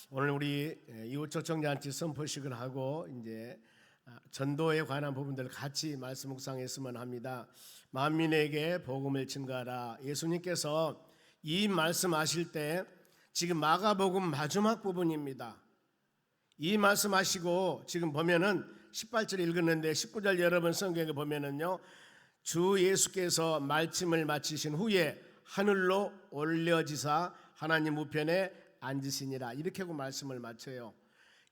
오늘 우리 이웃초청잔치 선포식을 하고 이제 전도에 관한 부분들을 같이 말씀 묵상했으면 합니다. 만민에게 복음을 증거하라. 예수님께서 이 말씀하실 때 지금 마가복음 마지막 부분입니다. 이 말씀하시고 지금 보면은 18절 읽었는데 19절 여러분 성경에 보면은요, 주 예수께서 말씀을 마치신 후에 하늘로 올려지사 하나님 우편에 앉으시니라, 이렇게 하고 말씀을 마쳐요.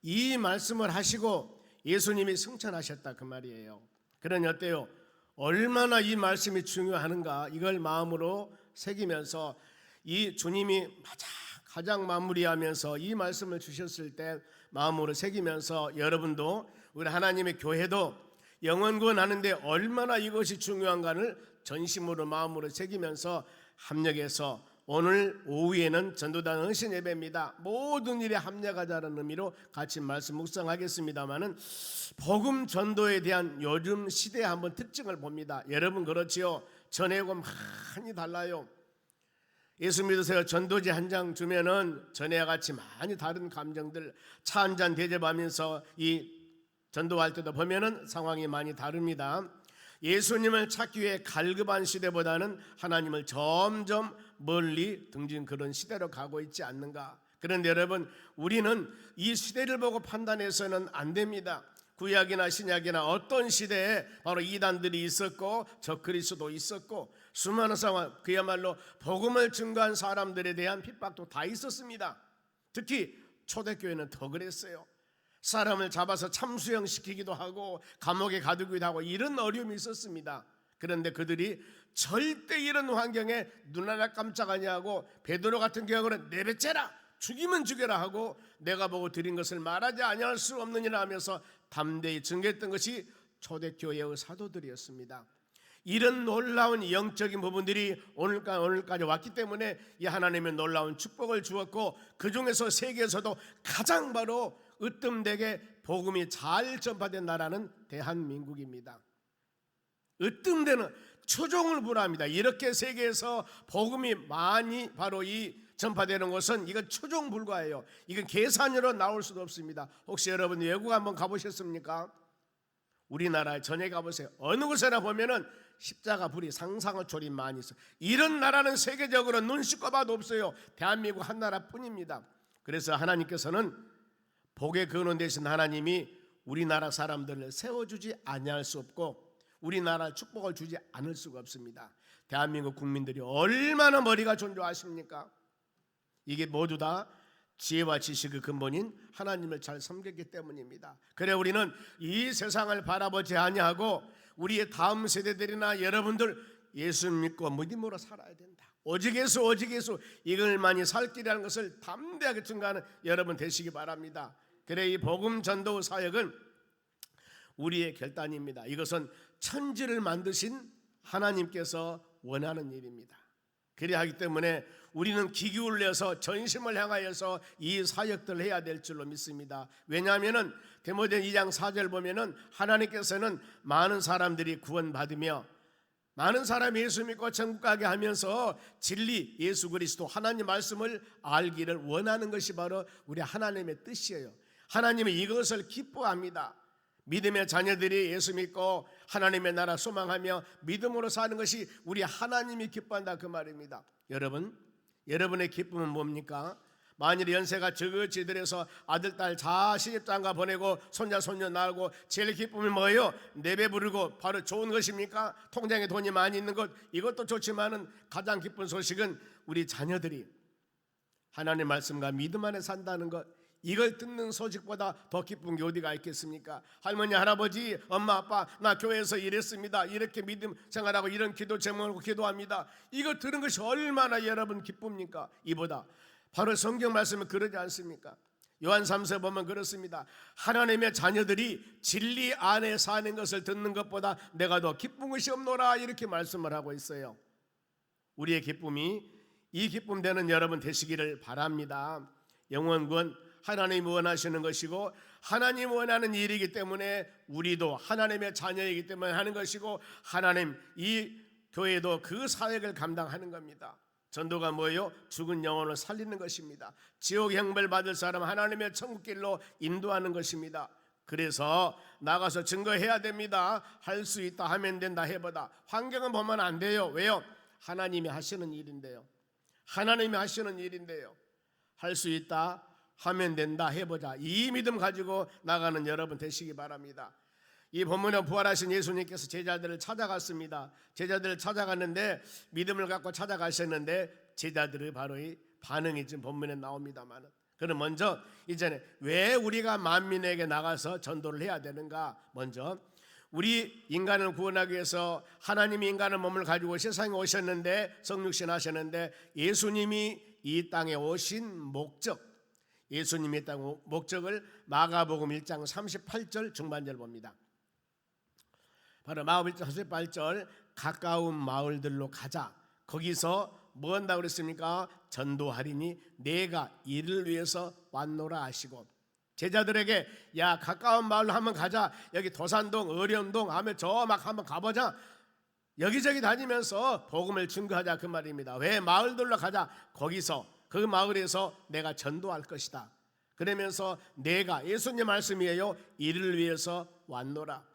이 말씀을 하시고 예수님이 승천하셨다 그 말이에요. 그러니 어때요? 얼마나 이 말씀이 중요한가, 이걸 마음으로 새기면서 이 주님이 가장 마무리하면서 이 말씀을 주셨을 때 마음으로 새기면서 여러분도 우리 하나님의 교회도 영원구원 하는데 얼마나 이것이 중요한가를 전심으로 마음으로 새기면서 합력해서 오늘 오후에는 전도단 헌신 예배입니다. 모든 일에 합력하자는 의미로 같이 말씀 묵상하겠습니다마는 복음 전도에 대한 요즘 시대의 한번 특징을 봅니다. 여러분 그렇지요? 전에하고 많이 달라요. 예수 믿으세요. 전도지 한 장 주면은 전에와 같이 많이 다른 감정들, 차 한 잔 대접하면서 이 전도할 때도 보면은 상황이 많이 다릅니다. 예수님을 찾기 위해 갈급한 시대보다는 하나님을 점점 멀리 등진 그런 시대로 가고 있지 않는가. 그런데 여러분, 우리는 이 시대를 보고 판단해서는 안 됩니다. 구약이나 신약이나 어떤 시대에 바로 이단들이 있었고 적그리스도 있었고 수많은 상황, 그야말로 복음을 증거한 사람들에 대한 핍박도 다 있었습니다. 특히 초대교회는 더 그랬어요. 사람을 잡아서 참수형시키기도 하고 감옥에 가두기도 하고 이런 어려움이 있었습니다. 그런데 그들이 절대 이런 환경에 눈 하나 깜짝 아니하고 베드로 같은 경우는 내뱉제라, 죽이면 죽여라 하고 내가 보고 드린 것을 말하지 아니할 수 없느니라 하면서 담대히 증거했던 것이 초대교회의 사도들이었습니다. 이런 놀라운 영적인 부분들이 오늘까지 왔기 때문에 이 하나님의 놀라운 축복을 주었고, 그 중에서 세계에서도 가장 바로 으뜸되게 복음이 잘 전파된 나라는 대한민국입니다. 으뜸되는 초종을 불합니다. 이렇게 세계에서 복음이 많이 바로 이 전파되는 것은 이건 초종 불가예요. 이건 계산으로 나올 수도 없습니다. 혹시 여러분 외국 한번 가보셨습니까? 우리나라에 전에 가보세요. 어느 곳에나 보면은 십자가 불이 상상의 조림 많이 있어요. 이런 나라는 세계적으로 눈 씻고 봐도 없어요. 대한민국 한 나라뿐입니다. 그래서 하나님께서는 복의 근원 되신 하나님이 우리나라 사람들을 세워주지 아니할 수 없고 우리나라 축복을 주지 않을 수가 없습니다. 대한민국 국민들이 얼마나 머리가 존귀하십니까? 이게 모두 다 지혜와 지식의 근본인 하나님을 잘 섬겼기 때문입니다. 그래 우리는 이 세상을 바라보지 아니하고 우리의 다음 세대들이나 여러분들 예수 믿고 믿음으로 살아야 된다. 오직 예수 오직 예수, 이걸만이 살 길이라는 것을 담대하게 증거하는 여러분 되시기 바랍니다. 그래 이 복음 전도 사역은 우리의 결단입니다. 이것은 천지를 만드신 하나님께서 원하는 일입니다. 그래야 하기 때문에 우리는 기기울려서 전심을 향하여서 이 사역들을 해야 될 줄로 믿습니다. 왜냐하면 디모데 2장 4절 보면은 하나님께서는 많은 사람들이 구원받으며 많은 사람이 예수 믿고 천국 가게 하면서 진리 예수 그리스도 하나님 말씀을 알기를 원하는 것이 바로 우리 하나님의 뜻이에요. 하나님이 이것을 기뻐합니다. 믿음의 자녀들이 예수 믿고 하나님의 나라 소망하며 믿음으로 사는 것이 우리 하나님이 기뻐한다 그 말입니다. 여러분의 기쁨은 뭡니까? 만일 연세가 저긋지더라서 아들 딸 다 시집장가 보내고 손자 손녀 낳고 제일 기쁨이 뭐예요? 내배 부르고 바로 좋은 것입니까? 통장에 돈이 많이 있는 것, 이것도 좋지만은 가장 기쁜 소식은 우리 자녀들이 하나님의 말씀과 믿음 안에 산다는 것, 이걸 듣는 소식보다 더 기쁜 게 어디가 있겠습니까? 할머니 할아버지 엄마 아빠 나 교회에서 이랬습니다, 이렇게 믿음 생활하고 이런 기도 제목으로 기도합니다, 이거 들은 것이 얼마나 여러분 기쁩니까? 이보다 바로 성경 말씀은 그러지 않습니까? 요한 3서 보면 그렇습니다. 하나님의 자녀들이 진리 안에 사는 것을 듣는 것보다 내가 더 기쁜 것이 없노라, 이렇게 말씀을 하고 있어요. 우리의 기쁨이 이 기쁨 되는 여러분 되시기를 바랍니다. 영원군 하나님이 원하시는 것이고 하나님 원하는 일이기 때문에 우리도 하나님의 자녀이기 때문에 하는 것이고 하나님 이 교회도 그 사역을 감당하는 겁니다. 전도가 뭐예요? 죽은 영혼을 살리는 것입니다. 지옥 형벌 받을 사람 하나님의 천국길로 인도하는 것입니다. 그래서 나가서 증거해야 됩니다. 할 수 있다 하면 된다 해보다 환경은 보면 안 돼요. 왜요? 하나님이 하시는 일인데요. 하나님이 하시는 일인데요. 할 수 있다 하면 된다 해보자. 이 믿음 가지고 나가는 여러분 되시기 바랍니다. 이 본문에 부활하신 예수님께서 제자들을 찾아갔습니다. 제자들을 찾아갔는데 믿음을 갖고 찾아가셨는데 제자들의 바로 이 반응이 지금 본문에 나옵니다만, 그럼 먼저 이전에 왜 우리가 만민에게 나가서 전도를 해야 되는가? 먼저 우리 인간을 구원하기 위해서 하나님이 인간의 몸을 가지고 세상에 오셨는데, 성육신 하셨는데, 예수님이 이 땅에 오신 목적, 예수님이 이 땅 목적을 마가복음 1장 38절 중반절 봅니다. 바로 마가복음 1장 38절, 가까운 마을들로 가자. 거기서 뭐 한다고 그랬습니까? 전도하리니 내가 이를 위해서 왔노라 하시고, 제자들에게 야 가까운 마을로 한번 가자. 여기 도산동, 어련동 하면 저 막 한번 가보자. 여기저기 다니면서 복음을 증거하자 그 말입니다. 왜 마을들로 가자. 거기서 그 마을에서 내가 전도할 것이다. 그러면서 내가, 예수님 말씀이에요, 이를 위해서 왔노라.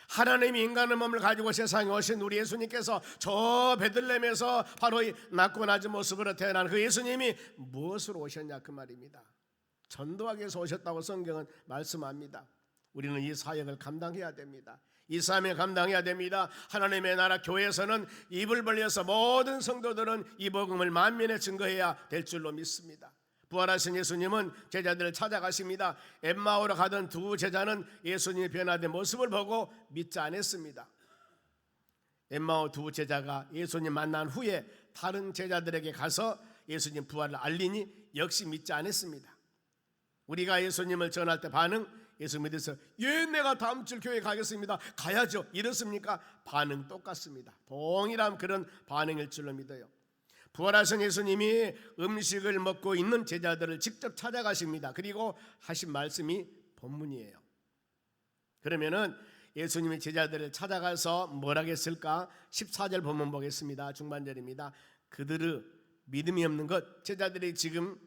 하나님이 인간의 몸을 가지고 세상에 오신 우리 예수님께서 저 베들레헴에서 바로 이 낮고 낮은 모습으로 태어난 그 예수님이 무엇으로 오셨냐 그 말입니다. 전도하기 위해서 오셨다고 성경은 말씀합니다. 우리는 이 사역을 감당해야 됩니다. 이 사명을 감당해야 됩니다. 하나님의 나라 교회에서는 입을 벌려서 모든 성도들은 이 복음을 만민에 증거해야 될 줄로 믿습니다. 부활하신 예수님은 제자들을 찾아가십니다. 엠마오로 가던 두 제자는 예수님이 변화된 모습을 보고 믿지 않았습니다. 엠마오 두 제자가 예수님 만난 후에 다른 제자들에게 가서 예수님 부활을 알리니 역시 믿지 않았습니다. 우리가 예수님을 전할 때 반응, 예수 믿어서 예 내가 다음 주 교회 가겠습니다. 가야죠. 이렇습니까? 반응 똑같습니다. 동일한 그런 반응일 줄로 믿어요. 부활하신 예수님이 음식을 먹고 있는 제자들을 직접 찾아가십니다. 그리고 하신 말씀이 본문이에요. 그러면은 예수님이 제자들을 찾아가서 뭐라고 했을까? 14절 본문 보겠습니다. 중반절입니다. 그들의 믿음이 없는 것, 제자들이 지금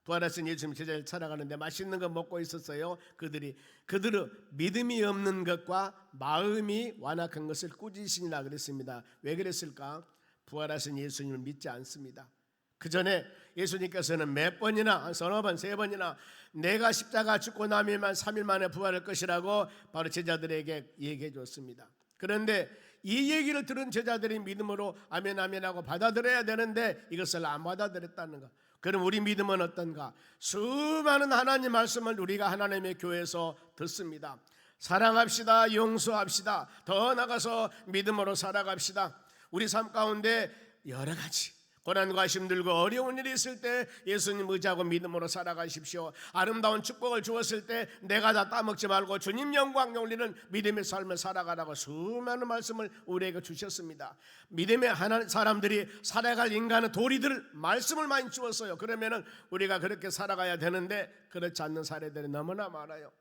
부활하신 예수님 제자를 찾아가는데 맛있는 거 먹고 있었어요. 그들의 믿음이 없는 것과 마음이 완악한 것을 꾸짖으시니라 그랬습니다. 왜 그랬을까? 부활하신 예수님을 믿지 않습니다. 그 전에 예수님께서는 몇 번이나, 서너 번, 세 번이나 내가 십자가 죽고 나면 3일 만에 부활할 것이라고 바로 제자들에게 얘기해 줬습니다. 그런데 이 얘기를 들은 제자들이 믿음으로 아멘 아멘 하고 받아들여야 되는데 이것을 안 받아들였다는 것. 그럼 우리 믿음은 어떤가? 수많은 하나님 말씀을 우리가 하나님의 교회에서 듣습니다. 사랑합시다, 용서합시다, 더 나가서 믿음으로 살아갑시다. 우리 삶 가운데 여러 가지 고난과 힘들고 어려운 일이 있을 때 예수님 의지하고 믿음으로 살아가십시오. 아름다운 축복을 주었을 때 내가 다 따먹지 말고 주님 영광 올리는 믿음의 삶을 살아가라고 수많은 말씀을 우리에게 주셨습니다. 믿음의 하나님 사람들이 살아갈 인간의 도리들 말씀을 많이 주었어요. 그러면은 우리가 그렇게 살아가야 되는데 그렇지 않는 사례들이 너무나 많아요.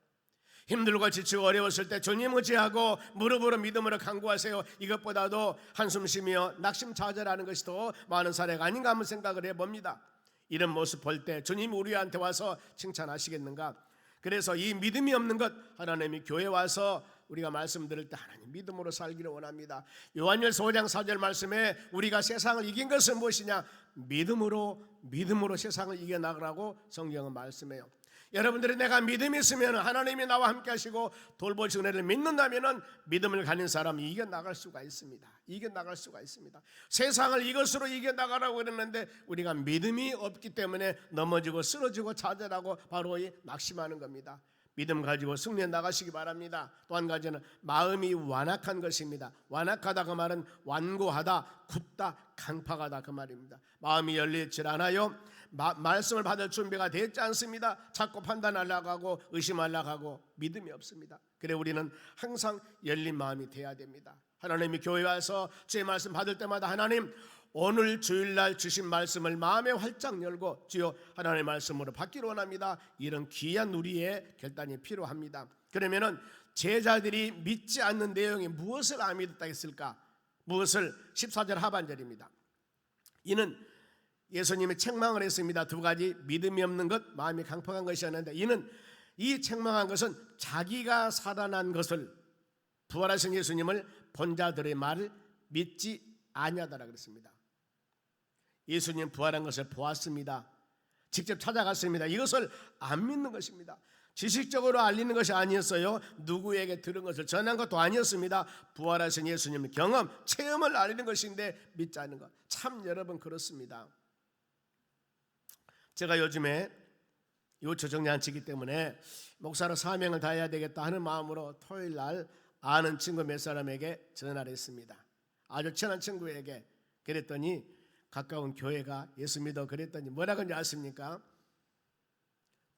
힘들고 지치고 어려웠을 때 주님 의지하고 무릎으로 믿음으로 간구하세요. 이것보다도 한숨 쉬며 낙심자절하는 것이 더 많은 사례가 아닌가 한번 생각을 해봅니다. 이런 모습 볼 때 주님이 우리한테 와서 칭찬하시겠는가? 그래서 이 믿음이 없는 것, 하나님이 교회 와서 우리가 말씀 들을 때 하나님 믿음으로 살기를 원합니다. 요한일서 5장 4절 말씀에 우리가 세상을 이긴 것은 무엇이냐? 믿음으로 세상을 이겨나가라고 성경은 말씀해요. 여러분들이 내가 믿음이 있으면 하나님이 나와 함께 하시고 돌보시 은혜를 믿는다면 믿음을 가진 사람이 이겨나갈 수가 있습니다. 이겨나갈 수가 있습니다. 세상을 이것으로 이겨나가라고 그랬는데 우리가 믿음이 없기 때문에 넘어지고 쓰러지고 좌절하고 바로 이 낙심하는 겁니다. 믿음 가지고 승리해 나가시기 바랍니다. 또 한 가지는 마음이 완악한 것입니다. 완악하다 그 말은 완고하다, 굳다, 강팍하다 그 말입니다. 마음이 열리질 않아요. 말씀을 받을 준비가 되지 않습니다. 자꾸 판단하려고 하고 의심하려고 하고 믿음이 없습니다. 그래 우리는 항상 열린 마음이 돼야 됩니다. 하나님이 교회 와서 주의 말씀 받을 때마다 하나님 오늘 주일날 주신 말씀을 마음에 활짝 열고 주여 하나님의 말씀으로 받기를 원합니다. 이런 귀한 우리의 결단이 필요합니다. 그러면은 제자들이 믿지 않는 내용이 무엇을 안 믿었다 했을까? 무엇을? 14절 하반절입니다. 이는 예수님이 책망을 했습니다. 두 가지, 믿음이 없는 것, 마음이 강팍한 것이었는데, 이는 이 책망한 것은 자기가 살아난 것을, 부활하신 예수님을 본 자들의 말을 믿지 아니하다라 그랬습니다. 예수님 부활한 것을 보았습니다. 직접 찾아갔습니다. 이것을 안 믿는 것입니다. 지식적으로 알리는 것이 아니었어요. 누구에게 들은 것을 전한 것도 아니었습니다. 부활하신 예수님 경험, 체험을 알리는 것인데 믿지 않는 것. 참 여러분 그렇습니다. 제가 요즘에 요초정리한치기 때문에 목사로 사명을 다해야 되겠다 하는 마음으로 토요일 날 아는 친구 몇 사람에게 전화를 했습니다. 아주 친한 친구에게. 그랬더니 가까운 교회가 예수 믿어 그랬더니 뭐라 그런지 아십니까?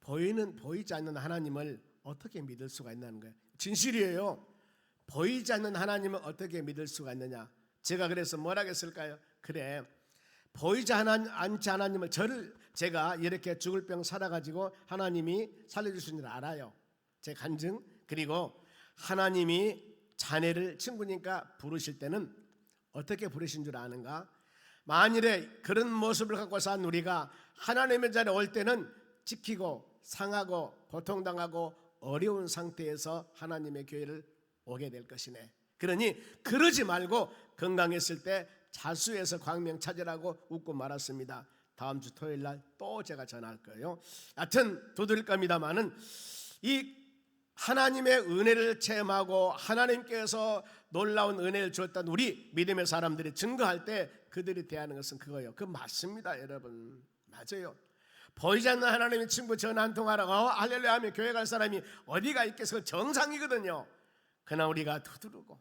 보이지 않는 하나님을 어떻게 믿을 수가 있냐는 거예요. 진실이에요. 보이지 않는 하나님을 어떻게 믿을 수가 있느냐. 제가 그래서 뭐라 했을까요? 그래, 보이지 않지 하나님을, 제가 이렇게 죽을 병 살아가지고 하나님이 살려주신 줄 알아요. 제 간증. 그리고 하나님이 자네를 친구니까 부르실 때는 어떻게 부르신 줄 아는가? 만일에 그런 모습을 갖고 산 우리가 하나님의 자리에 올 때는 지키고 상하고 고통당하고 어려운 상태에서 하나님의 교회를 오게 될 것이네. 그러니 그러지 말고 건강했을 때 자수해서 광명 찾으라고 웃고 말았습니다. 다음 주 토요일 날 또 제가 전화할 거예요. 하여튼 두드릴 겁니다마는 이 하나님의 은혜를 체험하고 하나님께서 놀라운 은혜를 주었던 우리 믿음의 사람들이 증거할 때 그들이 대하는 것은 그거예요. 그 맞습니다, 여러분. 맞아요. 보이지 않는 하나님의 친구 전화 한 통하라고 할렐루야 하면 교회 갈 사람이 어디가 있겠어? 정상이거든요. 그러나 우리가 두드리고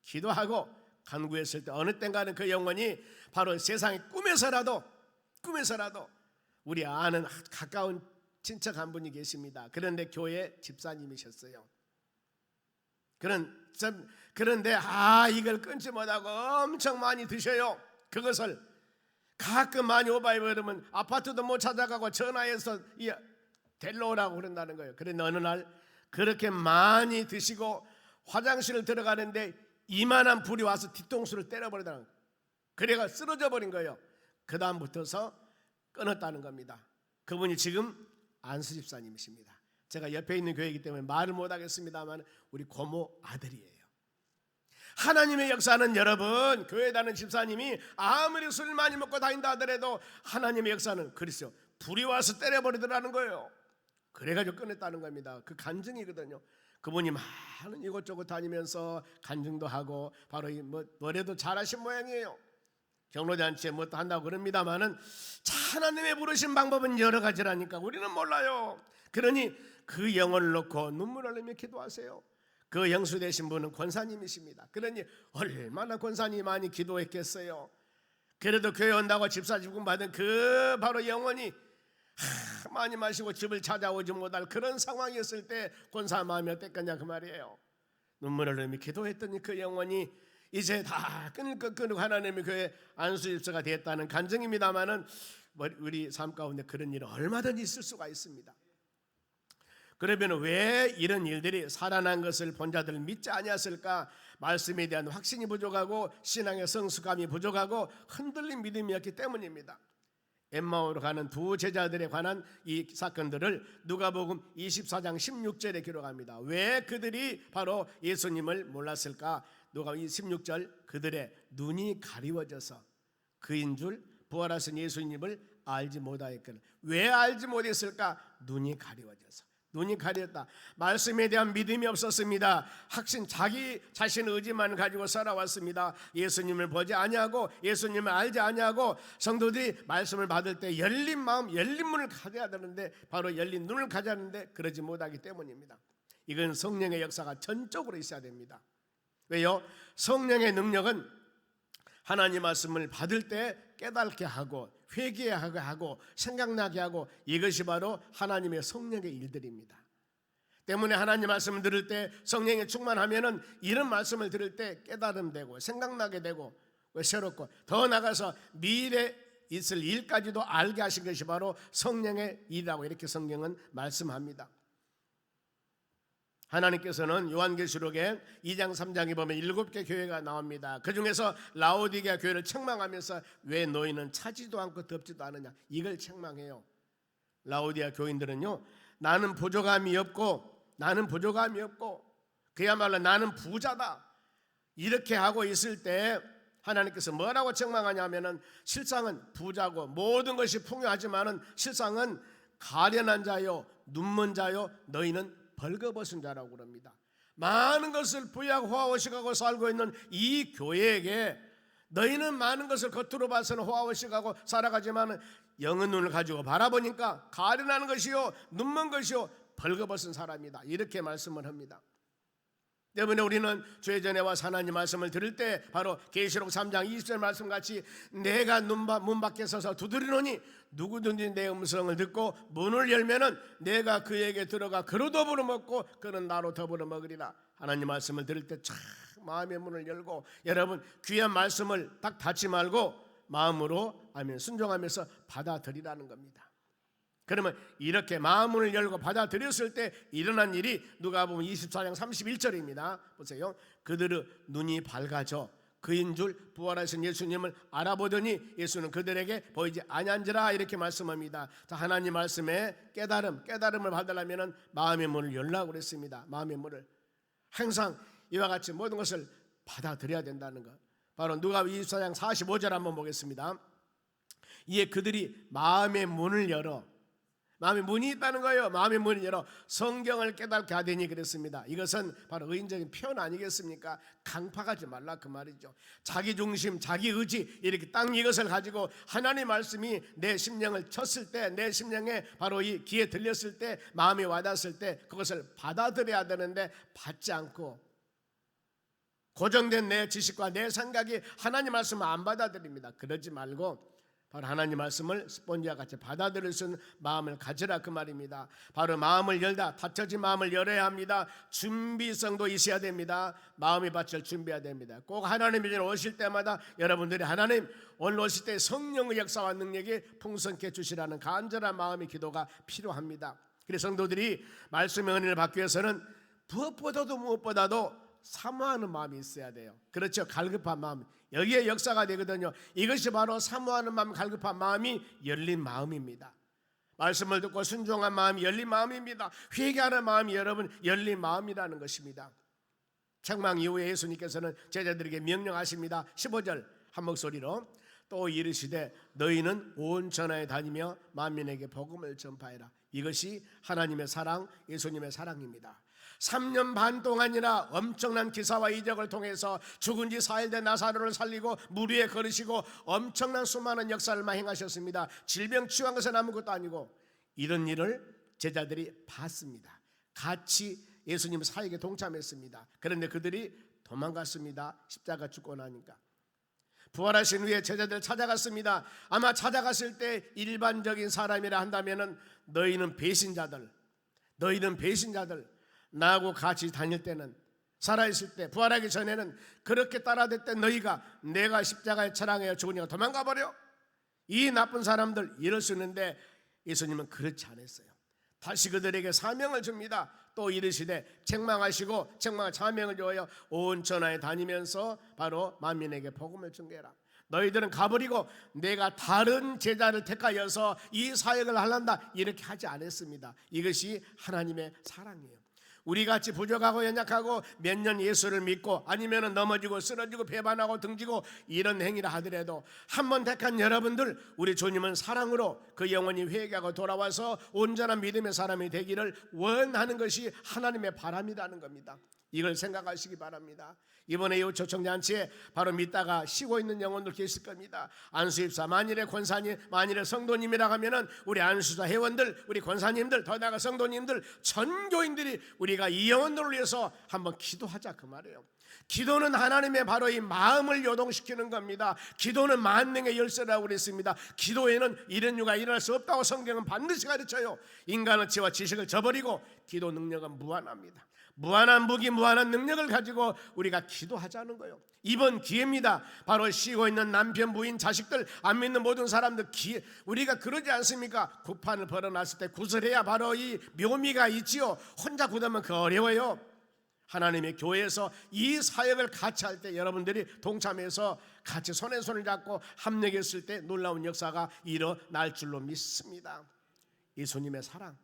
기도하고 간구했을 때 어느 땐가는 그 영혼이 바로 세상의 꿈에서라도 우리 아는 가까운 친척 한 분이 계십니다. 그런데 교회 집사님이셨어요. 그런데 이걸 끊지 못하고 엄청 많이 드셔요. 그것을 가끔 많이 오바해버리면 아파트도 못 찾아가고 전화해서 데리러 오라고 그런다는 거예요. 그런데 어느 날 그렇게 많이 드시고 화장실을 들어가는데 이만한 불이 와서 뒤통수를 때려버리더라고요. 그래가 쓰러져 버린 거예요. 그 다음부터서 끊었다는 겁니다. 그분이 지금 안수 집사님이십니다. 제가 옆에 있는 교회이기 때문에 말을 못하겠습니다만 우리 고모 아들이에요. 하나님의 역사는 여러분, 교회 다니는 집사님이 아무리 술 많이 먹고 다닌다 하더라도 하나님의 역사는 그랬어요. 불이 와서 때려버리더라는 거예요. 그래가지고 끊었다는 겁니다. 그 간증이거든요. 그분이 많은 이곳저곳 다니면서 간증도 하고 바로 노래도 잘하신 모양이에요. 경로잔치에 뭐 또 한다고 그럽니다마는 하나님의 부르신 방법은 여러 가지라니까 우리는 몰라요. 그러니 그 영혼을 놓고 눈물을 흘리며 기도하세요. 그 영수 되신 분은 권사님이십니다. 그러니 얼마나 권사님이 많이 기도했겠어요. 그래도 교회 온다고 집사 지금 받은 그 바로 영혼이 많이 마시고 집을 찾아오지 못할 그런 상황이었을 때 권사 마음이 어땠겠냐 그 말이에요. 눈물을 흘리며 기도했더니 그 영혼이 이제 다 끊고 하나님의 교회 안수집사가 됐다는 간증입니다마는 우리 삶 가운데 그런 일은 얼마든지 있을 수가 있습니다. 그러면 왜 이런 일들이 살아난 것을 본 자들을 믿지 아니했을까? 말씀에 대한 확신이 부족하고 신앙의 성숙함이 부족하고 흔들린 믿음이었기 때문입니다. 엠마오로 가는 두 제자들에 관한 이 사건들을 누가복음 24장 16절에 기록합니다. 왜 그들이 바로 예수님을 몰랐을까? 누가복음 16절, 그들의 눈이 가리워져서 그인 줄 부활하신 예수님을 알지 못하였거늘. 왜 알지 못했을까? 눈이 가리워져서. 눈이 가렸다. 말씀에 대한 믿음이 없었습니다. 확신, 자기 자신의 의지만 가지고 살아왔습니다. 예수님을 보지 아니하고 예수님을 알지 아니하고 성도들이 말씀을 받을 때 열린 마음, 열린 문을 가져야 되는데 바로 열린 눈을 가져야 하는데 그러지 못하기 때문입니다. 이건 성령의 역사가 전적으로 있어야 됩니다. 왜요? 성령의 능력은 하나님 말씀을 받을 때 깨닫게 하고 회개하게 하고 생각나게 하고 이것이 바로 하나님의 성령의 일들입니다. 때문에 하나님 말씀을 들을 때 성령에 충만하면은 이런 말씀을 들을 때 깨달음되고 생각나게 되고 새롭고 더 나가서 미래에 있을 일까지도 알게 하신 것이 바로 성령의 일이라고 이렇게 성경은 말씀합니다. 하나님께서는 요한계시록에 2장 3장에 보면 7개 교회가 나옵니다. 그 중에서 라오디게아 교회를 책망하면서 왜 너희는 차지도 않고 덥지도 않으냐, 이걸 책망해요. 라오디게아 교인들은요, 나는 부족함이 없고 그야말로 나는 부자다, 이렇게 하고 있을 때 하나님께서 뭐라고 책망하냐면은, 실상은 부자고 모든 것이 풍요하지만은 실상은 가련한 자요, 눈먼 자요, 너희는 벌거벗은 자라고 그럽니다. 많은 것을 부유하고 호화호식하고 살고 있는 이 교회에게 너희는 많은 것을 겉으로 봐서는 호화호식하고 살아가지만 영의 눈을 가지고 바라보니까 가련한 것이요, 눈먼 것이요, 벌거벗은 사람이다, 이렇게 말씀을 합니다. 때문에 우리는 주의 와서 하나님 말씀을 들을 때 바로 계시록 3장 20절 말씀같이 내가 문 밖에 서서 두드리노니 누구든지 내 음성을 듣고 문을 열면은 내가 그에게 들어가 그로 더불어 먹고 그는 나로 더불어 먹으리라. 하나님 말씀을 들을 때 참 마음의 문을 열고, 여러분 귀한 말씀을 딱 닫지 말고 마음으로 아멘 순종하면서 받아들이라는 겁니다. 그러면 이렇게 마음을 열고 받아들였을 때 일어난 일이 누가복음 24장 31절입니다. 보세요. 그들의 눈이 밝아져 그인 줄 부활하신 예수님을 알아보더니 예수는 그들에게 보이지 아니한지라, 이렇게 말씀합니다. 자, 하나님 말씀에 깨달음을 받으려면 마음의 문을 열라고 그랬습니다. 마음의 문을 항상 이와 같이 모든 것을 받아들여야 된다는 것. 바로 누가복음 24장 45절 한번 보겠습니다. 이에 그들이 마음의 문을 열어, 마음의 문이 있다는 거예요. 마음의 문을 열어 성경을 깨닫게 하되니 그랬습니다. 이것은 바로 의인적인 표현 아니겠습니까? 강팍하지 말라 그 말이죠. 자기 중심, 자기 의지, 이렇게 딱 이것을 가지고 하나님의 말씀이 내 심령을 쳤을 때, 내 심령에 바로 이 귀에 들렸을 때, 마음에 와닿았을 때 그것을 받아들여야 되는데 받지 않고 고정된 내 지식과 내 생각이 하나님 말씀을 안 받아들입니다. 그러지 말고 바로 하나님 말씀을 스폰지와 같이 받아들일 수 있는 마음을 가지라 그 말입니다. 바로 마음을 열다, 닫혀진 마음을 열어야 합니다. 준비성도 있어야 됩니다. 마음이 받칠 준비해야 됩니다. 꼭 하나님이 오실 때마다 여러분들이 하나님 오늘 오실 때 성령의 역사와 능력이 풍성케 주시라는 간절한 마음의 기도가 필요합니다. 그래서 성도들이 말씀의 은혜를 받기 위해서는 무엇보다도 사모하는 마음이 있어야 돼요. 그렇죠. 갈급한 마음, 여기에 역사가 되거든요. 이것이 바로 사모하는 마음, 갈급한 마음이 열린 마음입니다. 말씀을 듣고 순종한 마음이 열린 마음입니다. 회개하는 마음이 여러분 열린 마음이라는 것입니다. 책망 이후에 예수님께서는 제자들에게 명령하십니다. 15절 한 목소리로 또 이르시되 너희는 온 전하에 다니며 만민에게 복음을 전파해라. 이것이 하나님의 사랑, 예수님의 사랑입니다. 3년 반 동안이나 엄청난 기사와 이적을 통해서 죽은 지 4일 된 나사로를 살리고 물 위에 걸으시고 엄청난 수많은 역사를 행하셨습니다. 질병 치유한 것은 아무것도 아니고 이런 일을 제자들이 봤습니다. 같이 예수님 사역에 동참했습니다. 그런데 그들이 도망갔습니다. 십자가 죽고 나니까. 부활하신 후에 제자들 찾아갔습니다. 아마 찾아갔을 때 일반적인 사람이라 한다면 너희는 배신자들, 나하고 같이 다닐 때는, 살아있을 때, 부활하기 전에는 그렇게 따라댔던 너희가 내가 십자가에 처랑하여 죽으니까 도망가 버려, 이 나쁜 사람들, 이럴 수 있는데 예수님은 그렇지 않았어요. 다시 그들에게 사명을 줍니다. 또 이르시되 책망하시고 책망 사명을 주어요 온 전하에 다니면서 바로 만민에게 복음을 전개해라. 너희들은 가버리고 내가 다른 제자를 택하여서 이 사역을 하란다, 이렇게 하지 않았습니다. 이것이 하나님의 사랑이에요. 우리같이 부족하고 연약하고 몇 년 예수를 믿고 아니면 넘어지고 쓰러지고 배반하고 등지고 이런 행위를 하더라도 한번 택한 여러분들, 우리 주님은 사랑으로 그 영혼이 회개하고 돌아와서 온전한 믿음의 사람이 되기를 원하는 것이 하나님의 바람이라는 겁니다. 이걸 생각하시기 바랍니다. 이번에 이 초청잔치에 바로 믿다가 쉬고 있는 영혼들 계실 겁니다. 안수입사, 만일의 권사님, 만일의 성도님이라 하면은 우리 안수사 회원들, 우리 권사님들, 더 나아가 성도님들, 전교인들이 우리가 이 영혼들을 위해서 한번 기도하자 그 말이에요. 기도는 하나님의 바로 이 마음을 요동시키는 겁니다. 기도는 만능의 열쇠라고 그랬습니다. 기도에는 이런 이유가 일어날 수 없다고 성경은 반드시 가르쳐요. 인간의 지와 지식을 저버리고 기도 능력은 무한합니다. 무한한 무기, 무한한 능력을 가지고 우리가 기도하자는 거예요. 이번 기회입니다. 바로 쉬고 있는 남편, 부인, 자식들, 안 믿는 모든 사람들 기회, 우리가 그러지 않습니까? 구판을 벌어놨을 때 구슬해야 바로 이 묘미가 있지요. 혼자 굳으면 그 어려워요. 하나님의 교회에서 이 사역을 같이 할 때 여러분들이 동참해서 같이 손에 손을 잡고 합력했을 때 놀라운 역사가 일어날 줄로 믿습니다. 예수님의 사랑,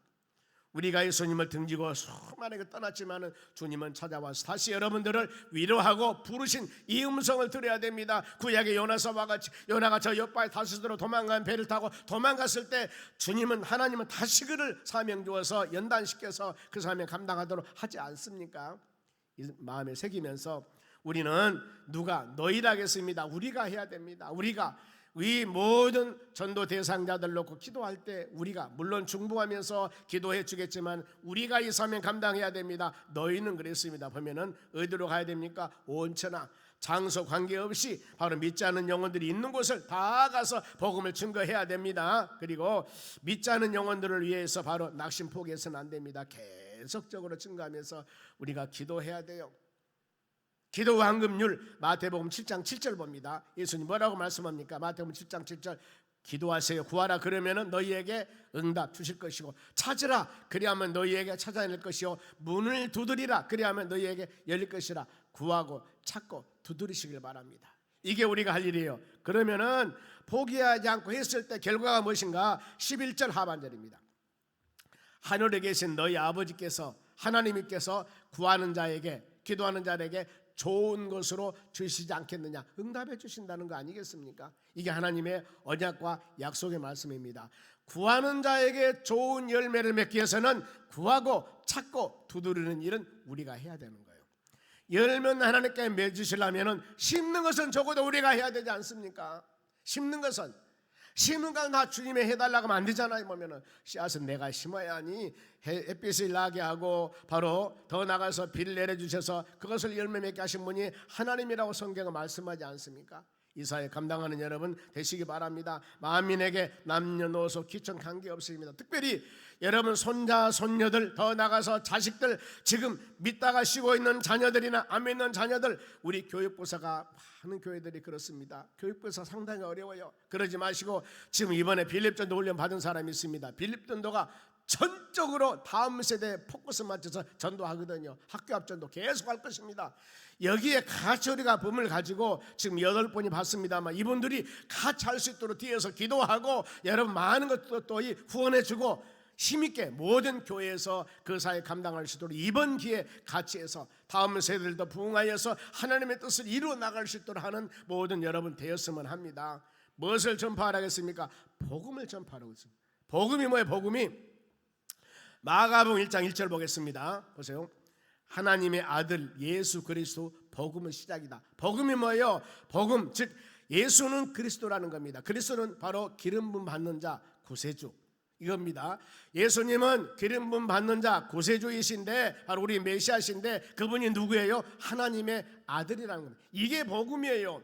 우리가 예수님을 등지고 수많게 떠났지만 주님은 찾아와서 다시 여러분들을 위로하고 부르신 이 음성을 들어야 됩니다. 구약의 요나서와 같이 요나가 저 옆바에 다시스로 도망간 배를 타고 도망갔을 때 주님은, 하나님은 다시 그를 사명 주어서 연단시켜서 그 사명 감당하도록 하지 않습니까? 이 마음에 새기면서 우리는 누가 너희라 하겠습니다. 우리가 해야 됩니다. 우리가 이 모든 전도 대상자들 놓고 기도할 때 우리가 물론 중보하면서 기도해 주겠지만 우리가 이 사명 감당해야 됩니다. 너희는 그랬습니다. 보면은 어디로 가야 됩니까? 온천하 장소 관계없이 바로 믿지 않는 영혼들이 있는 곳을 다 가서 복음을 증거해야 됩니다. 그리고 믿지 않는 영혼들을 위해서 바로 낙심 포기해서는 안 됩니다. 계속적으로 증거하면서 우리가 기도해야 돼요. 기도 황금률 마태복음 7장 7절 봅니다. 예수님 뭐라고 말씀합니까? 마태복음 7장 7절 기도하세요. 구하라 그러면은 너희에게 응답 주실 것이고 찾으라 그리하면 너희에게 찾아낼 것이요 문을 두드리라 그리하면 너희에게 열릴 것이라. 구하고 찾고 두드리시길 바랍니다. 이게 우리가 할 일이에요. 그러면은 포기하지 않고 했을 때 결과가 무엇인가? 11절 하반절입니다. 하늘에 계신 너희 아버지께서, 하나님께서 구하는 자에게, 기도하는 자에게 좋은 것으로 주시지 않겠느냐? 응답해 주신다는 거 아니겠습니까? 이게 하나님의 언약과 약속의 말씀입니다. 구하는 자에게 좋은 열매를 맺기 위해서는 구하고 찾고 두드리는 일은 우리가 해야 되는 거예요. 열매는 하나님께 맺으시려면 심는 것은 적어도 우리가 해야 되지 않습니까? 심는 것은, 심는 건 다 주님이 해달라고 하면 안 되잖아요. 보면은 씨앗은 내가 심어야 하니 햇빛을 나게 하고 바로 더 나가서 비를 내려주셔서 그것을 열매 맺게 하신 분이 하나님이라고 성경은 말씀하지 않습니까? 이 사회 감당하는 여러분 되시기 바랍니다. 만민에게 남녀노소 귀천 관계없습니다. 특별히 여러분 손자 손녀들, 더 나가서 자식들, 지금 믿다가 쉬고 있는 자녀들이나 안 믿는 자녀들, 우리 교육부서가 많은 교회들이 그렇습니다. 교육부서 상당히 어려워요. 그러지 마시고 지금 이번에 빌립전도 훈련 받은 사람이 있습니다. 빌립전도가 전적으로 다음 세대에 포커스 맞춰서 전도하거든요. 학교 앞 전도 계속 할 것입니다. 여기에 같이 우리가 봄을 가지고 지금 8분이 봤습니다만 이분들이 같이 할 수 있도록 뒤에서 기도하고 여러분 많은 것도 또 후원해주고 힘있게 모든 교회에서 그 사회 감당할 수 있도록 이번 기회에 같이 해서 다음 세대들도 부흥하여서 하나님의 뜻을 이루어 나갈 수 있도록 하는 모든 여러분 되었으면 합니다. 무엇을 전파하라겠습니까? 복음을 전파하라고 했습니다. 복음이 뭐예요? 복음이 마가복음 1장 1절 보겠습니다. 보세요. 하나님의 아들 예수 그리스도 복음의 시작이다. 복음이 뭐예요? 복음 즉 예수는 그리스도라는 겁니다. 그리스도는 바로 기름 부음 받는 자 구세주 이겁니다. 예수님은 기름 부음 받는 자 구세주이신데 바로 우리 메시아신데 그분이 누구예요? 하나님의 아들이라는 겁니다. 이게 복음이에요.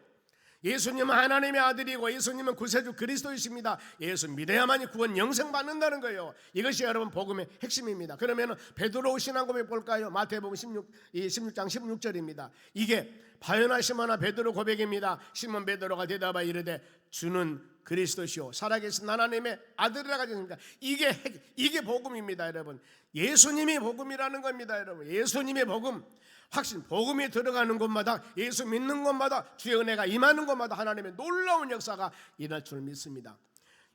예수님은 하나님의 아들이고 예수님은 구세주 그리스도이십니다. 예수 믿어야만이 구원 영생 받는다는 거예요. 이것이 여러분 복음의 핵심입니다. 그러면 베드로 신앙 고백 볼까요? 마태복음 16장 16절입니다. 이게 바요나시모나 베드로 고백입니다. 시몬 베드로가 대답하여 이르되 주는 그리스도시오 살아계신 하나님의 아들이라고 하십니다. 이게 복음입니다. 여러분 예수님이 복음이라는 겁니다. 여러분 예수님의 복음 확신, 복음이 들어가는 곳마다 예수 믿는 곳마다 주의 은혜가 임하는 곳마다 하나님의 놀라운 역사가 일어날 줄 믿습니다.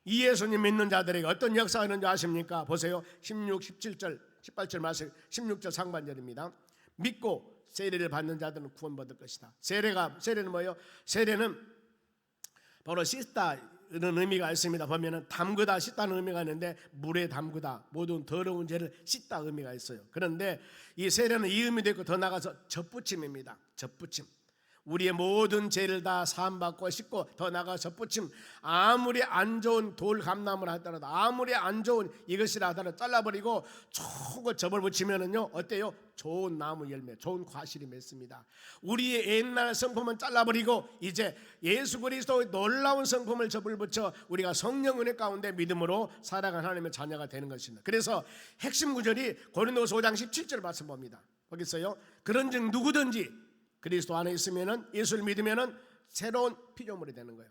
이 예수님 믿는 자들에게 어떤 역사가 있는지 아십니까? 보세요. 16, 17절, 18절 말씀 16절 상반절입니다. 믿고 세례를 받는 자들은 구원받을 것이다. 세례는 뭐예요? 세례는 바로 씻다는 의미가 있습니다. 보면은 담그다, 씻다는 의미가 있는데 물에 담그다, 모든 더러운 죄를 씻다 의미가 있어요. 그런데 이 세례는 이 의미도 있고 더 나가서 젖붙임입니다. 젖붙임. 우리의 모든 죄를 다 사함받고 씻고 더 나아가 젖붙임. 아무리 안 좋은 돌 감나무를 하더라도 아무리 안 좋은 이것이라 하더라도 잘라버리고 조금 접을 붙이면은요 어때요? 좋은 나무 열매, 좋은 과실이 맺습니다. 우리의 옛날 성품은 잘라버리고 이제 예수 그리스도의 놀라운 성품을 접을 붙여 우리가 성령 은혜 가운데 믿음으로 살아가는 하나님의 자녀가 되는 것입니다. 그래서 핵심 구절이 고린도서 5장 17절 말씀 봅니다. 보겠어요? 그런즉 누구든지 그리스도 안에 있으면은, 예수를 믿으면은 새로운 피조물이 되는 거예요.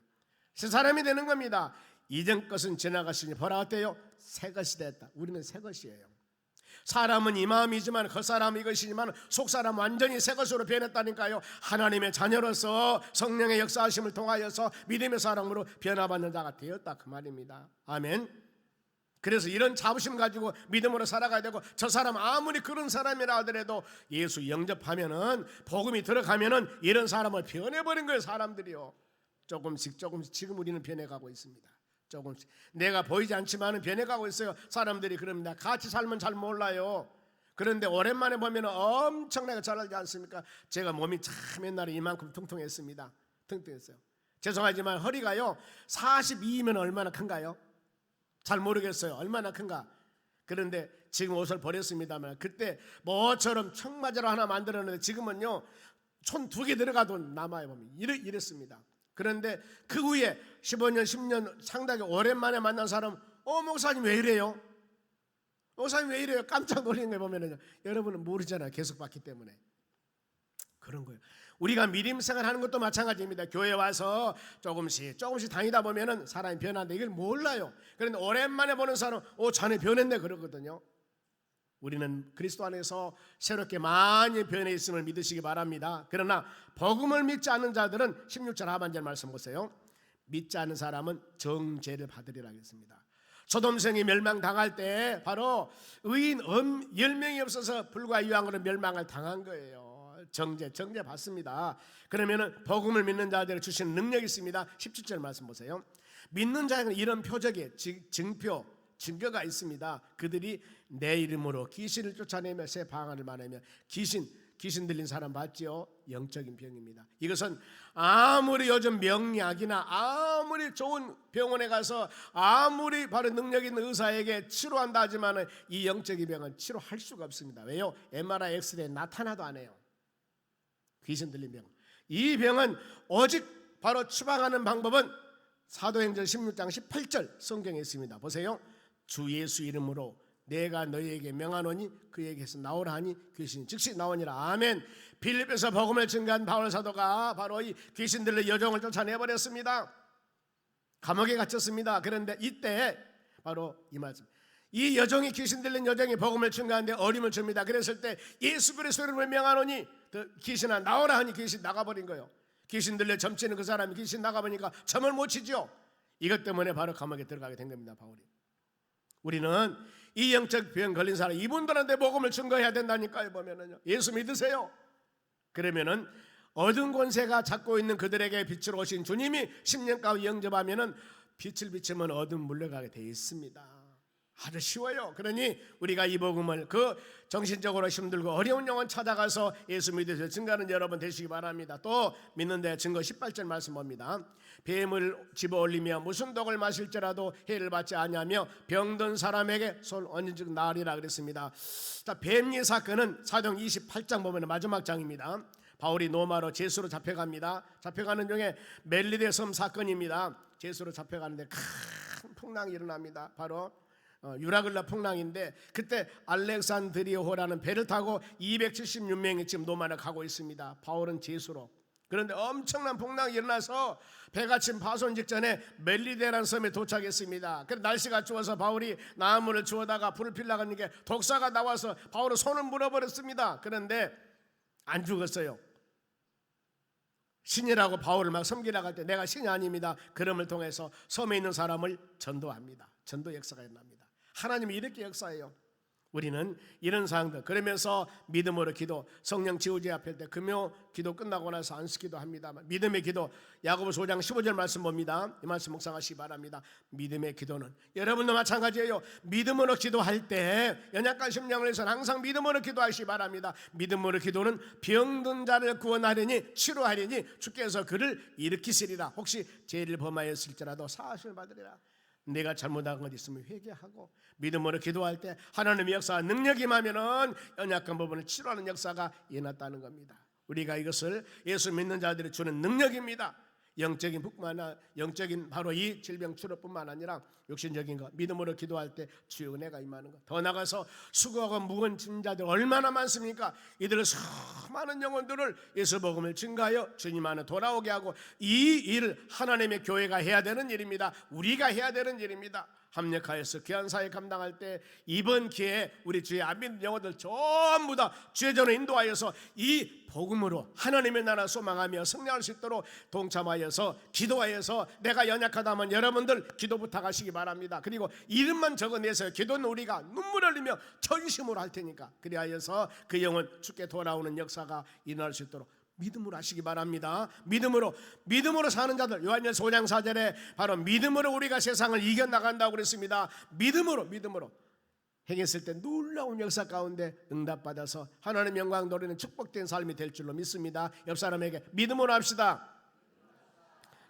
새 사람이 되는 겁니다. 이전 것은 지나갔으니 보라 어때요? 새 것이 됐다. 우리는 새 것이에요. 사람은 이 마음이지만 겉사람은 이것이지만 속사람은 완전히 새 것으로 변했다니까요. 하나님의 자녀로서 성령의 역사하심을 통하여서 믿음의 사람으로 변화받는 자가 되었다, 그 말입니다. 아멘. 그래서 이런 자부심 가지고 믿음으로 살아가야 되고, 저 사람 아무리 그런 사람이라 하더라도 예수 영접하면은, 복음이 들어가면은 이런 사람을 변해버린 거예요. 사람들이요, 조금씩 지금 우리는 변해가고 있습니다. 조금씩 내가 보이지 않지만은 변해가고 있어요. 사람들이 그럽니다. 같이 살면 잘 몰라요. 그런데 오랜만에 보면 엄청나게 잘하지 않습니까? 제가 몸이 참 옛날에 이만큼 퉁퉁했습니다. 퉁퉁했어요. 죄송하지만 허리가요 42이면 얼마나 큰가요? 잘 모르겠어요. 얼마나 큰가. 그런데 지금 옷을 버렸습니다만 그때 뭐처럼 청마저로 하나 만들었는데 지금은요 손 2개 들어가도 남아요. 보면 이랬습니다. 그런데 그 후에 15년 10년 상당히 오랜만에 만난 사람, 목사님 왜 이래요? 목사님 왜 이래요? 깜짝 놀란 거 보면은 여러분은 모르잖아요. 계속 봤기 때문에 그런 거예요. 우리가 믿음 생활하는 것도 마찬가지입니다. 교회 와서 조금씩 다니다 보면은 사람이 변한다, 이걸 몰라요. 그런데 오랜만에 보는 사람, 자네 변했네 그러거든요. 우리는 그리스도 안에서 새롭게 많이 변해 있음을 믿으시기 바랍니다. 그러나 복음을 믿지 않는 자들은 16절 하반절 말씀 보세요. 믿지 않는 사람은 정죄를 받으리라 했습니다. 소돔성이 멸망당할 때 바로 의인 10명이 없어서 불과 이왕으로 멸망을 당한 거예요. 정죄 받습니다. 그러면은 복음을 믿는 자들에게 주시는 능력이 있습니다. 17절 말씀 보세요. 믿는 자에게는 이런 표적이, 증거가 있습니다. 그들이 내 이름으로 귀신을 쫓아내며 새 방언을 말하며, 귀신 들린 사람 봤지요? 영적인 병입니다. 이것은 아무리 요즘 명약이나 아무리 좋은 병원에 가서 아무리 바로 능력 있는 의사에게 치료한다 하지만 이 영적인 병은 치료할 수가 없습니다. 왜요? MRI, 엑스레이 나타나도 안 해요. 귀신 들린 병. 이 병은 오직 바로 추방하는 방법은 사도행전 16장 18절 성경에 있습니다. 보세요. 주 예수 이름으로 내가 너희에게 명하노니 그에게서 나오라 하니 귀신이 즉시 나오니라. 아멘. 빌립에서 복음을 증거한 바울 사도가 바로 이 귀신 들린 여종을 쫓아내버렸습니다. 감옥에 갇혔습니다. 그런데 이때 바로 이 말씀, 이 여종이, 귀신 들린 여종이 복음을 증거하는데 어림을 줍니다. 그랬을 때 예수 그리스도 이름을 명하노니 귀신아 나오라 하니 귀신 나가버린 거예요. 귀신 들려 점치는 그 사람이 귀신 나가보니까 점을 못 치죠. 이것 때문에 바로 감옥에 들어가게 된 겁니다. 바울이. 우리는 이 영적 병 걸린 사람, 이분들한테 복음을 증거해야 된다니까요. 보면은요, 예수 믿으세요. 그러면은 어두운 권세가 잡고 있는 그들에게 빛으로 오신 주님이 10년 가운데 영접하면은 빛을 비추면 어둠 물러가게 돼 있습니다. 아주 쉬워요. 그러니 우리가 이 복음을 정신적으로 힘들고 어려운 영혼 찾아가서 예수 믿으셔서 증거하는 여러분 되시기 바랍니다. 또 믿는데 증거 18절 말씀 봅니다. 뱀을 집어올리며 무슨 독을 마실지라도 해를 받지 아니하며 병든 사람에게 손 얹은 즉 나으리라 그랬습니다. 자, 뱀리 사건은 사도행 28장 보면 마지막 장입니다. 바울이 로마로 제수로 잡혀갑니다. 잡혀가는 중에 멜리데 섬 사건입니다. 제수로 잡혀가는데 큰 풍랑이 일어납니다. 바로 유라글라 풍랑인데, 그때 알렉산드리호라는 배를 타고 276명이 지금 노마를 가고 있습니다. 바울은 제수로. 그런데 엄청난 풍랑이 일어나서 배가 지금 파손 직전에 멜리데라는 섬에 도착했습니다. 그래서 날씨가 추워서 바울이 나무를 주워다가 불을 피려고 하니까 독사가 나와서 바울은 손을 물어버렸습니다. 그런데 안 죽었어요. 신이라고 바울을 막 섬기라고 할 때 내가 신이 아닙니다. 그럼을 통해서 섬에 있는 사람을 전도합니다. 전도 역사가 일어납니다. 하나님이 이렇게 역사해요. 우리는 이런 사항들, 그러면서 믿음으로 기도, 성령 지우제 앞에 때 금요 기도 끝나고 나서 안식기도 합니다만, 믿음의 기도, 야고보서 5장 15절 말씀 봅니다. 이 말씀 묵상하시기 바랍니다. 믿음의 기도는 여러분도 마찬가지예요. 믿음으로 기도할 때 연약한 심령을 위해서는 항상 믿음으로 기도하시기 바랍니다. 믿음으로 기도는 병든 자를 구원하려니 치료하려니 주께서 그를 일으키시리라. 혹시 죄를 범하였을지라도 사하심을 받으리라. 내가 잘못한 것 있으면 회개하고 믿음으로 기도할 때 하나님의 역사와 능력이 임하면은 연약한 부분을 치료하는 역사가 일어났다는 겁니다. 우리가 이것을 예수 믿는 자들이 주는 능력입니다. 영적인 바로 이 질병 치료뿐만 아니라 육신적인 것, 믿음으로 기도할 때 주의 은혜가 임하는 것. 더 나가서 수고하고 무거운 짐 자들 얼마나 많습니까? 이들을 수많은 영혼들을 예수 복음을 증가하여 주님 안에 돌아오게 하고, 이 일을 하나님의 교회가 해야 되는 일입니다. 우리가 해야 되는 일입니다. 합력하여서 귀한 사역 감당할 때 이번 기회에 우리 주의 안 믿는 영혼들 전부 다 주의 전을 인도하여서 이 복음으로 하나님의 나라 소망하며 승리할 수 있도록 동참하여서 기도하여서, 내가 연약하다면 여러분들 기도 부탁하시기 바랍니다. 그리고 이름만 적어내서 기도는 우리가 눈물 흘리며 전심으로 할 테니까, 그리하여서 그 영혼 주께 돌아오는 역사가 일어날 수 있도록 믿음으로 하시기 바랍니다. 믿음으로 사는 자들, 요한일서 5장 4절에 바로 믿음으로 우리가 세상을 이겨나간다고 그랬습니다. 믿음으로 행했을 때 놀라운 역사 가운데 응답받아서 하나님 영광 노리는 축복된 삶이 될 줄로 믿습니다. 옆 사람에게 믿음으로 합시다.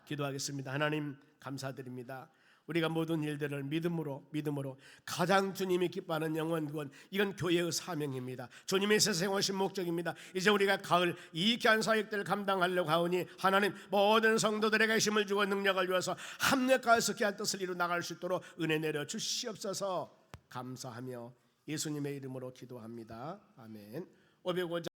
기도하겠습니다. 하나님 감사드립니다. 우리가 모든 일들을 믿음으로 가장 주님이 기뻐하는 영원 구원, 이건 교회의 사명입니다. 주님의 세상에 오신 목적입니다. 이제 우리가 가을 이 귀한 사역들을 감당하려고 하오니 하나님 모든 성도들에게 힘을 주고 능력을 주어서 합력하여서 귀한 뜻을 이루 나갈 수 있도록 은혜 내려 주시옵소서. 감사하며 예수님의 이름으로 기도합니다. 아멘. 505장